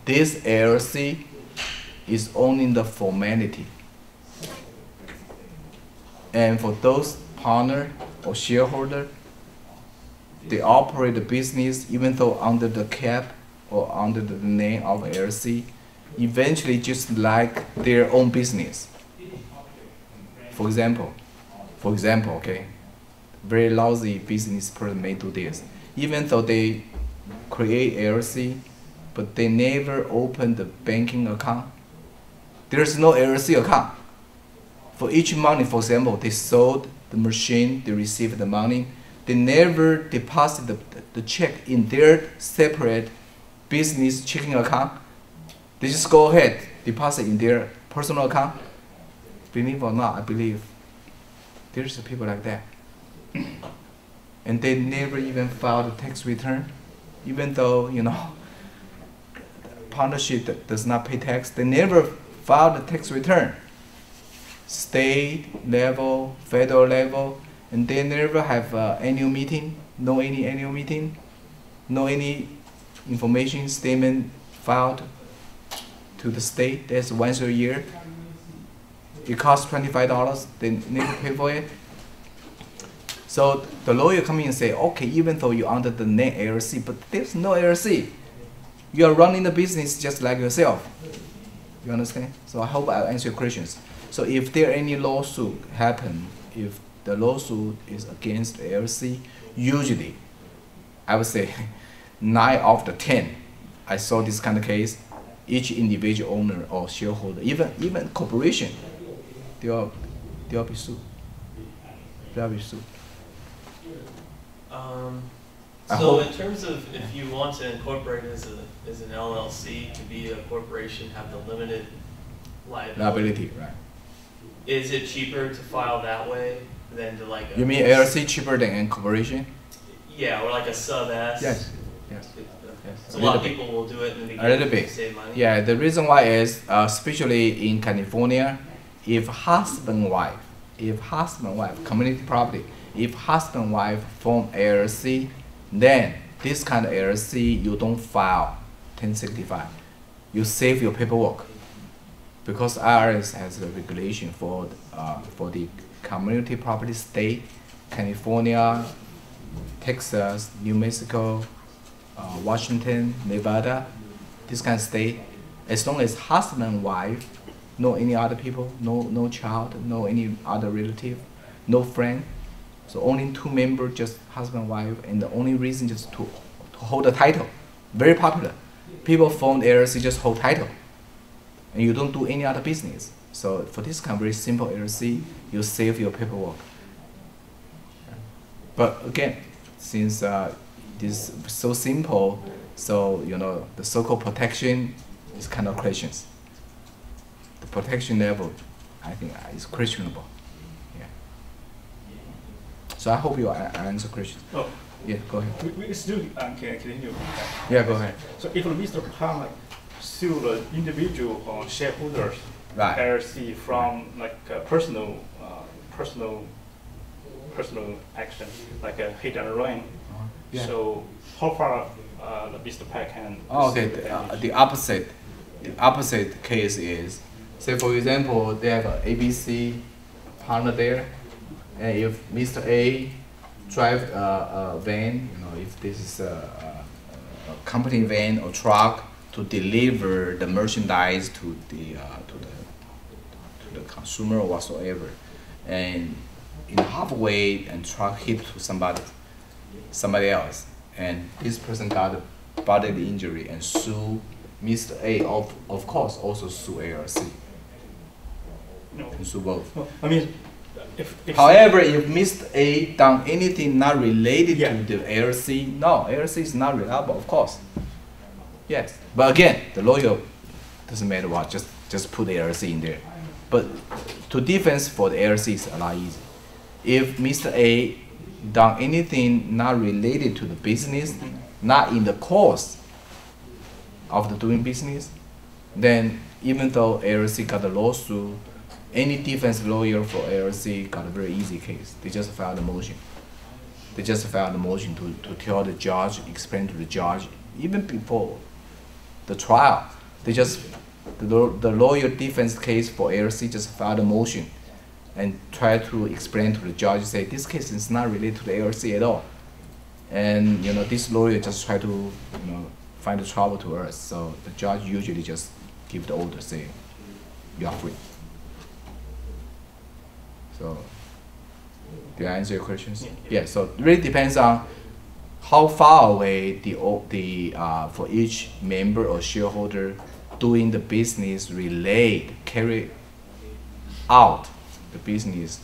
this LLC is only the formality. And for those partner or shareholder, they operate the business even though under the cap or under the name of LLC, eventually just like their own business. For example, okay, very lousy business person may do this. Even though they create LLC, but they never open the banking account. There's no LLC account. For each money, for example, they sold the machine, they received the money, they never deposit the check in their separate business checking account. They just go ahead, deposit in their personal account. Believe or not, I believe there's people like that. And they never even filed a tax return, even though, you know, partnership that does not pay tax, they never filed a tax return. State level, federal level, and they never have annual meeting, no any annual meeting, no any information statement filed to the state. That's once a year. It costs $25, they never pay for it. So the lawyer come in and say, okay, even though you're under the name LLC, but there's no LLC. You are running the business just like yourself. You understand? So I hope I answer your questions. So if there any lawsuit happen, if the lawsuit is against LLC, usually, I would say 9 out of the 10, I saw this kind of case, each individual owner or shareholder, even corporation, they'll be sued. They'll be sued. So in terms of if you want to incorporate as an LLC to be a corporation, have the limited liability, right? Is it cheaper to file that way than to like a... You mean LLC cheaper than incorporation? Yeah, or like a sub-S? Yes. So a lot of people will do it in the beginning a little bit. to save money? Yeah, the reason why is, especially in California, if husband-wife, community property, if husband-wife form LLC, then this kind of LLC, you don't file 1065. You save your paperwork. Because IRS has a regulation for the community property state, California, Texas, New Mexico, Washington, Nevada, this kind of state. As long as husband and wife, no any other people, no child, no any other relative, no friend. So only 2 members, just husband and wife, and the only reason just to hold the title. Very popular. People form LLC just hold title. And you don't do any other business. So for this kind of very simple LLC, you save your paperwork. But again, since this is so simple, so you know the so-called protection is kind of questions. The protection level, I think, is questionable. Yeah. So I hope you answer questions. Oh. Yeah, go ahead. We still can continue. Yeah, go ahead. So if Mr. Tong sue the individual shareholders, right, LLC from like personal action, like a hit and run. Yeah. So how far Mr. Peck can? Okay, the opposite case is, say for example, they have an ABC partner there, and if Mr. A drive a van, you know, if this is a company van or truck to deliver the merchandise to the consumer or whatsoever, and in halfway and truck hit to somebody else, and this person got a bodily injury and sue Mr. A, of course also sue LLC. No. And sue both. Well, I mean, however, if Mr. A done anything not related yeah. to the LLC, no, LLC is not reliable, of course. Yes, but again, the lawyer doesn't matter what, just put the LLC in there. But to defense for the LLC is a lot easy. If Mr. A done anything not related to the business, not in the course of the doing business, then even though LLC got a lawsuit, any defense lawyer for LLC got a very easy case. They just filed a motion. They just filed a motion to tell the judge, explain to the judge, even before the trial, They just, the lawyer defense case for LLC just filed a motion and try to explain to the judge, say this case is not related to the LLC at all. And this lawyer just try to find the trouble to us. So the judge usually just give the order, say you are free. So did I answer your questions? Yeah. So it really depends on how far away for each member or shareholder doing the business carry out the business